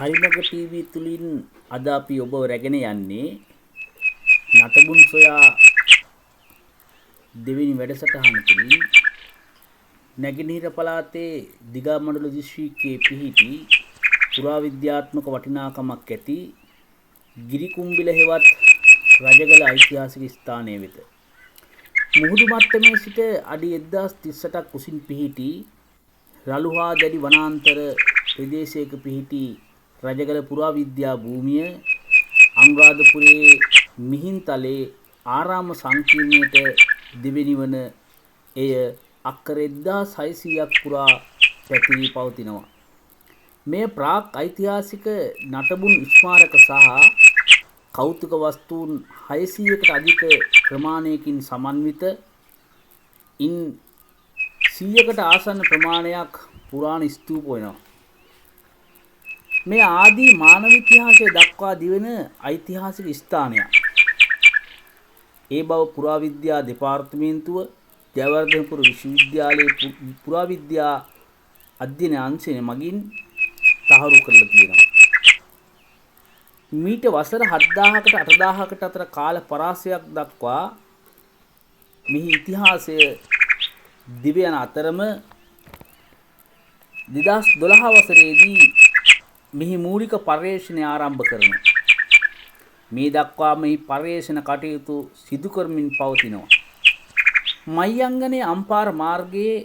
හරිමග TV තුලින් අද අපි ඔබ රැගෙන යන්නේ නටබුන් සොයා දෙවෙනි වැඩසටහන තුලින් නැගෙනහිර පළාතේ දිගමඩුල්ල දිස්ත්‍රික්කයේ පිහිටි පුරාවිද්‍යාත්මක වටිනාකමක් ඇති ගිරිකුම්බිල හෙවත් රජගල ඓතිහාසික ස්ථානය වෙත මුහුදු මට්ටමේ සිට අඩි 1038ක් උසින් පිහිටි රළු හා දැඩි වනාන්තර ප්‍රදේශයක පිහිටි රජගල පුරාවිද්‍යා භූමිය අනුරාධපුරයේ මිහින්තලේ ආරාම සංකීර්ණයට දෙවෙනි වන එය අක්කර 1600ක් පුරා පැතිරී පවතිනවා. මේ ප්‍රාග් ඓතිහාසික නටබුන් ස්මාරක සහ කෞතුක වස්තුන් 600කට අධික ප්‍රමාණයකින් සමන්විත ඉන් 100කට ආසන්න ප්‍රමාණයක් පුරාණ ස්තූප වෙනවා. මේ ආදී මානව ඉතිහාසය දක්වා දිවෙන ඓතිහාසික ස්ථානයක්. ඒ බව පුරාවිද්‍යා දෙපාර්තමේන්තුව ජයවර්ධනපුර විශ්වවිද්‍යාලයේ පුරාවිද්‍යා අධ්‍යයන අංශය මගින් තහවුරු කරලා තියෙනවා. මීට වසර 7000කට 8000කට අතර කාල පරාසයක් දක්වා මෙහි ඉතිහාසය දිව යන අතරම 2012 වසරේදී මෙහි මූලික පර්යේෂණ ආරම්භ කරනවා. මේ දක්වා මෙහි පර්යේෂණ කටයුතු සිදු කරමින් පවතිනවා. මයංගනේ අම්පාර මාර්ගයේ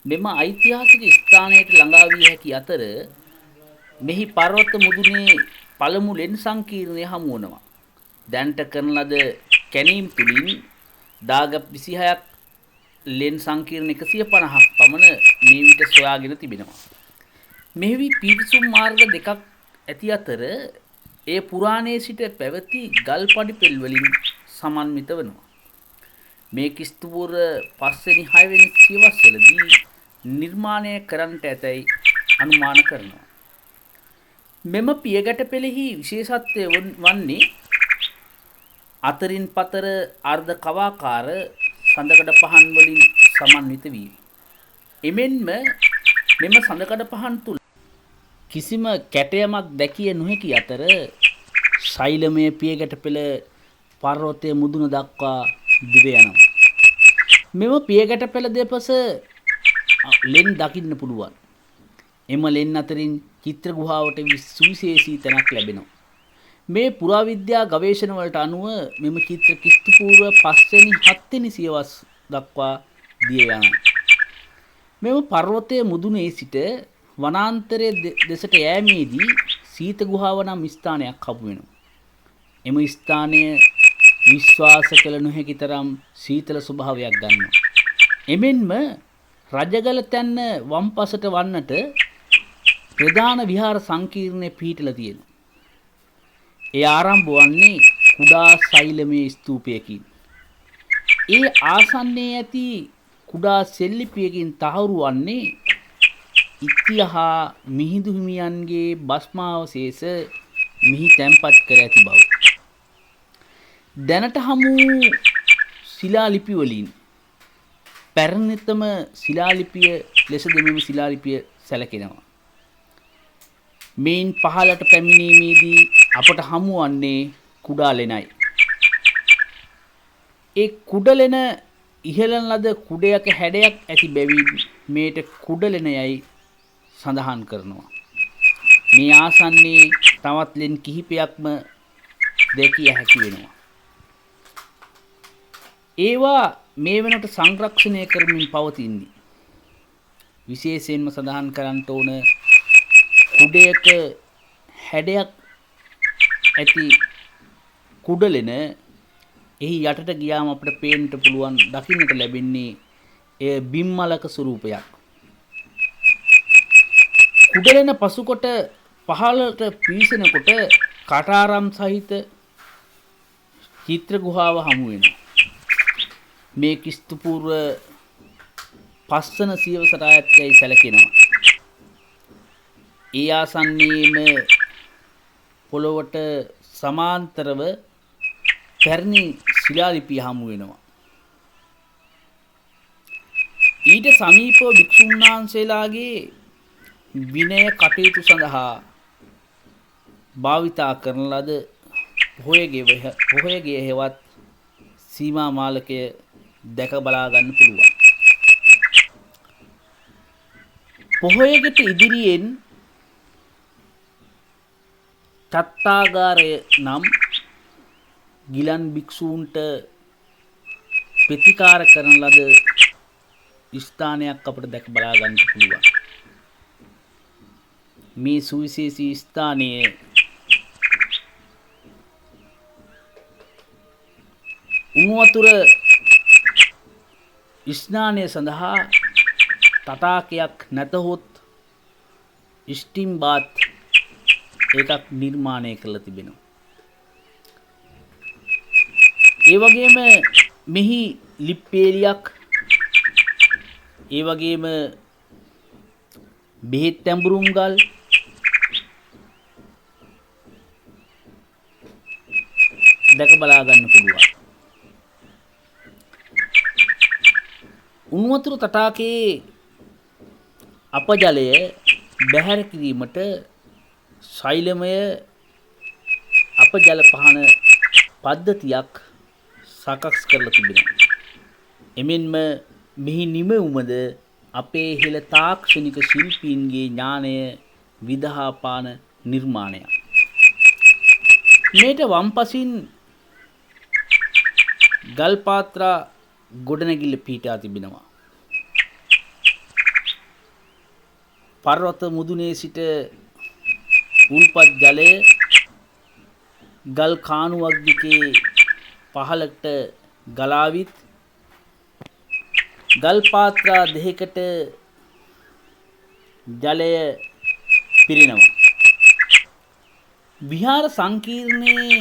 මෙම ඓතිහාසික ස්ථානයට ළඟා විය හැකි අතර මෙහි පර්වත මුදුනේ පළමු ලෙන් සංකීර්ණය හමු වනවා. දැනට කරන ලද කැණීම් තුලින් දාගැබ් 26ක් ලෙන් සංකීර්ණ 150ක් පමණ මේ විට සොයාගෙන තිබෙනවා. මෙහි පිවිසුම් මාර්ග දෙකක් ඇති අතර ඒ පුරාණයේ සිට පැවති ගල් පඩි වලින් සමන්විත වෙනවා. මේ කිස්තුපුර 5 වෙනි 6 වෙනි සියවස්වලදී නිර්මාණය කරන්නට ඇතැයි අනුමාන කරනවා. මෙම පියගැට පෙළෙහි විශේෂත්වය වන්නේ අතරින් පතර අර්ධ කවාකාර සඳකඩ පහන් වලින් සමන්විත වීම. එමෙන්ම මෙම සඳකඩ පහන් තුල කිසිම කැටයමක් දැකිය නොහැකි අතර ශෛලමය පියගැට පෙළ පර්වතයේ මුදුන දක්වා දිව යනවා. මෙම පියගැට පෙළ දෙපස ලෙන් දකින්න පුළුවන්. එම ලෙන් අතරින් චිත්‍ර ගුහාවට සුවිශේෂී තැනක් ලැබෙනවා. මේ පුරාවිද්‍යා ගවේෂණ වලට අනුව මෙම චිත්‍ර ක්‍රිස්තු පූර්ව 5 වෙනි 7 වෙනි සියවස් දක්වා දිය යනවා. මෙම පර්වතයේ මුදුනේ සිට වනාන්තරයේ දෙසට යෑමේදී සීත ගුහාව නම් ස්ථානයක් හමු වෙනවා. එම ස්ථානය විශ්වාස කළ නොහැකි තරම් සීතල ස්වභාවයක් ගන්නවා. එමෙන්ම රජගල තැන්න වම්පසට වන්නට ප්‍රධාන විහාර සංකීර්ණය පිහිටලා තියෙනවා. ඒ ආරම්භ වන්නේ කුඩා ශෛලමය ස්තූපයකින්. ඒ ආසන්නයේ ඇති කුඩා සෙල්ලිපියකින් තහවුරු වන්නේ ඉතිහා මිහිඳු හිමියන්ගේ භස්මාවශේෂ මිහි තැන්පත් කර ඇති බව. දැනට හමු ශිලා ලිපි වලින් පැරණිතම ශිලා ලිපිය ලෙසද මෙම ශිලා ලිපිය සැලකෙනවා. මේන් පහළට පැමිණීමේදී අපට හමු වන්නේ කුඩා ලෙනයි. ඒ කුඩ ලෙන ඉහළන ලද කුඩයක හැඩයක් ඇති බැවින් මේට කුඩ ලෙන යයි සඳහන් කරනවා. මේ ආසන්නයේ තවත් ලෙන් කිහිපයක්ම දැකිය හැකි වෙනවා. ඒවා මේ වෙනකොට සංරක්ෂණය කරමින් පවතින්නේ. විශේෂයෙන්ම සඳහන් කරන්න ඕන කුඩයක හැඩයක් ඇති කුඩලෙන එහි යටට ගියාම අපිට පේන්නට පුළුවන් දකින්නට ලැබෙන්නේ එය බිම්මලක ස්වරූපයක්. කුඩලෙන පසුකොට පහළට පිවිසෙනකොට කටාරම් සහිත චිත්‍ර ගුහාව හමු වෙනවා. මේ ක්‍රිස්තු පූර්ව 5 වන සියවසට අයත්යි සැලකෙනවා. ඒ ආසන්නයේම පොළොවට සමාන්තරව පැරණි ශිලා ලිපි හමු වෙනවා. ඊට සමීපව භික්ෂුන් වහන්සේලාගේ විනය කටයුතු සඳහා භාවිතා කරන ලද පොහොයගේ හෙවත් සීමා මාලකය දැක බලා ගන්න පුළුවන්. පොහොයකට ඉදිරියෙන් චත්තාගාරය නම් ගිලන් භික්ෂූන්ට ප්‍රතිකාර කරන ලද ස්ථානයක් අපට දැක බලා ගන්න පුළුවන්. මේ සුවිශේෂී ස්ථානයේ උණු වතුර ස්නානය සඳහා තටාකයක් නැතහොත් ස්ටිම් බාත් එකක් නිර්මාණය කරලා තිබෙනවා. ඒ වගේම මෙහි ලිප්පේලියක්, ඒ වගේම බෙහෙත් තැඹුරුම් ගල්, දැක බලා ගන්න පුළුවන්. උණු වතුර තටාකයේ අපජලය බැහැර කිරීමට ශෛලමය අපජල පහන පද්ධතියක් සකස් කරලා තිබෙනවා. එමෙන්ම මෙහි නිමවුමද අපේ හෙළ තාක්ෂණික ශිල්පීන්ගේ ඥානය විදහා පාන නිර්මාණයක්. මේට වම්පසින් ගල්පාත්‍රා ගොඩනැගිල්ල පිහිටා තිබෙනවා. පර්වත මුදුනේ සිට උල්පත් ජලය ගල් කානුවක් දිගේ පහළට ගලාවිත් ගල් පාත්‍රා දෙකකට ජලය පිරෙනවා. විහාර සංකීර්ණයේ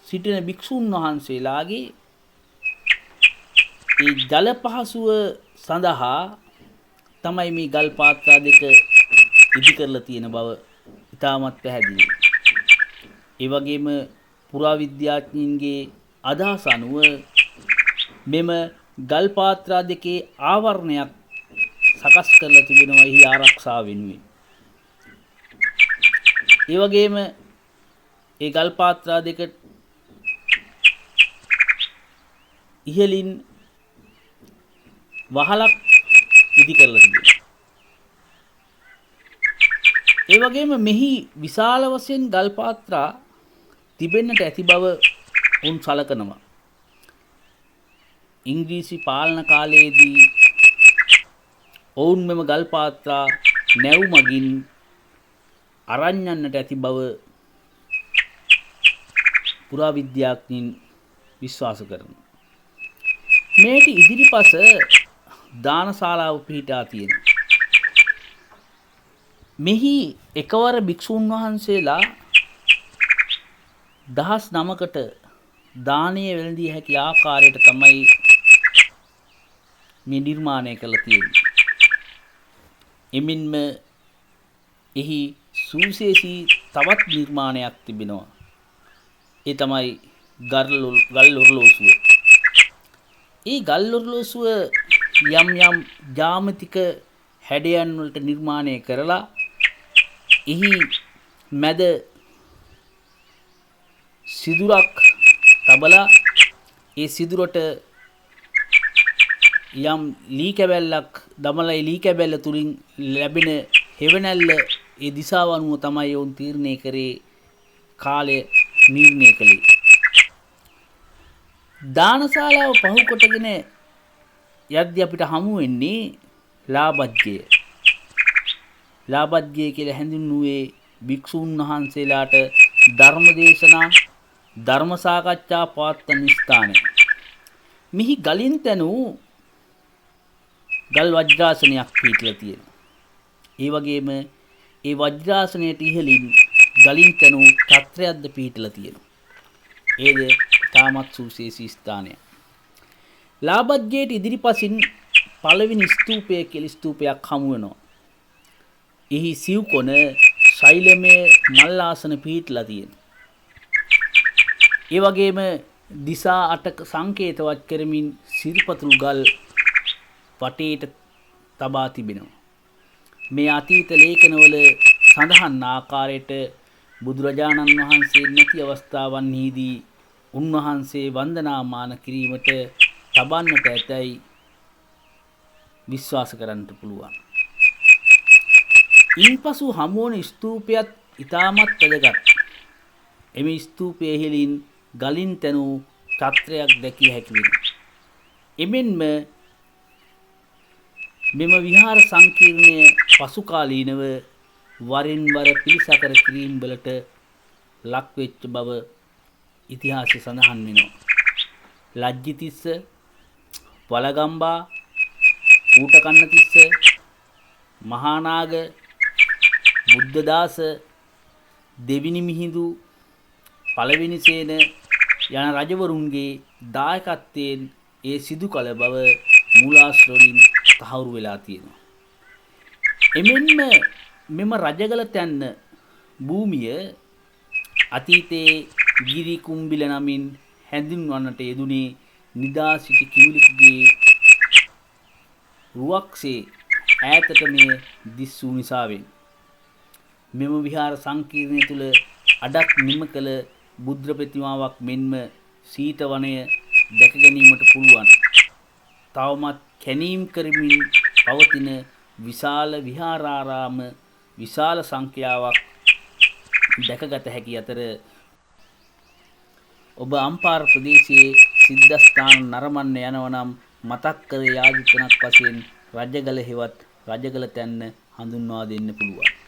සිටින භික්ෂුන් වහන්සේලාගේ ඒ ජල පහසුව සඳහා තමයි මේ ගල් පාත්‍රා දෙක ඉදි කරලා තියෙන බව ඉතාමත් පැහැදිලි. ඒ වගේම පුරාවිද්‍යාඥයින්ගේ අදහස අනුව මෙම ගල් පාත්‍රා දෙකේ ආවරණයක් සකස් කරලා තිබෙනවා එහි ආරක්ෂාව වෙනුවෙන්. ඒ වගේම ඒ ගල් පාත්‍රා දෙක ඉහළින් වහලක් ඉදි කරලා තිබෙනවා. ඒ වගේම මෙහි විශාල වශයෙන් ගල් පාත්‍රා තිබෙන්නට ඇති බව උන් සලකනවා. ඉංග්‍රීසි පාලන කාලයේදී ඔවුන් මෙම ගල් පාත්‍රා නැව් මගින් අරන් යන්නට ඇති බව පුරාවිද්‍යාඥයින් විශ්වාස කරනවා. මේට ඉදිරිපස දානශාලාව පිහිටා තියෙනවා. මෙහි එකවර භික්ෂුන් වහන්සේලා 19කට දානය වැළඳිය හැකි ආකාරයට තමයි මේ නිර්මාණය කළ තියෙන්නේ. එමින්ම එහි සුවිශේෂී තවත් නිර්මාණයක් තිබෙනවා. ඒ තමයි ගල් ඔරලෝසුව. ඒ ගල් ඔරලෝසුව යම් යම් ජ්‍යාමිතික හැඩයන් වලට නිර්මාණය කරලා එහි මැද සිදුරක් තබලා ඒ සිදුරට යම් ලී කැබැල්ලක් දමලා ලී කැබැල්ල තුලින් ලැබෙන හෙවණැල්ල ඒ දිශාව අනුව තමයි ඔවුන් තීරණය කරේ කාලය නිර්ණය කළේ. දානශාලාව පහු කොටගෙන යද්දී අපිට හමු වෙන්නේ ලාභජ්‍යය. ලාභජ්‍යය කියලා හැඳින්වුවේ භික්ෂුන් වහන්සේලාට ධර්ම දේශනා ධර්ම සාකච්ඡා පවත්වන ස්ථානය. මිහි ගලින් තැනූ ගල් වජ්‍රාසනයක් පිහිටලා තියෙනවා. ඒ වගේම ඒ වජ්‍රාසනයට ඉහළින් ගලින් තැනූ ඡත්‍රයක්ද පිහිටලා තියෙනවා. ඒද තාමත් සුවිශේෂී ස්ථානයක්. ලාභජ්‍යයට ඉදිරිපසින් පළවෙනි ස්තූපය කියලා ස්තූපයක් හමු වෙනවා. එහි සිව්කොන ශෛලමය මල් ආසන පිහිටලා තියෙනවා. ඒ වගේම දිසා 8ක සංකේතවත් කරමින් සිරිපතුරු ගල් වටේට තබා තිබෙනවා. මේ අතීත ලේඛනවල සඳහන් ආකාරයට බුදුරජාණන් වහන්සේ නැති අවස්ථාවන්හිදී උන්වහන්සේ වන්දනාමාන කිරීමට තබන්නට ඇතැයි විශ්වාස කරන්නට පුළුවන්. ඉන්පසු හමුවන ස්තූපයත් ඉතාමත් වැදගත්. එම ස්තූපය ඉහළින් ගලින් තැනූ චත්‍රයක් දැකිය හැකි වෙනවා. එමෙන්ම මෙම විහාර සංකීර්ණය පසු කාලීනව වරින් වර පිළිසකර කිරීම් වලට ලක් වෙච්ච බව ඉතිහාසය සඳහන් වෙනවා. ලජ්ජිතිස්ස, වලගම්බා, කූටකන්නතිස්ස, මහානාග, බුද්ධදාස, දෙවිනි මිහිඳු, පළවෙනි සේන යන රජවරුන්ගේ දායකත්වයෙන් ඒ සිදු කළ බව මූලාශ්‍ර වලින් තහවුරු වෙලා තියෙනවා. එමෙන්ම මෙම රජගල තැන්න භූමිය අතීතයේ ගිරි කුම්බිල නමින් හැඳින්වන්නට යෙදුනේ නිදා සිටි කිඹුලෙකුගේ රුවක්සේ ඈතට මේ දිස්සූ නිසාවෙන්. මෙම විහාර සංකීර්ණය තුළ අඩක් නිම කළ බුද්ධ ප්‍රතිමාවක් මෙන්ම සීත වනය දැක ගැනීමට පුළුවන්. තවමත් කැනීම් කරමින් පවතින විශාල විහාරාරාම විශාල සංඛ්‍යාවක් දැකගත හැකි අතර ඔබ අම්පාර ප්‍රදේශයේ සිද්ධස්ථාන නරඹන්න යනවා නම් මතක් කර යා යුතු තැනක් වශයෙන් රජගල හෙවත් රජගල තැන්න හඳුන්වා දෙන්න පුළුවන්.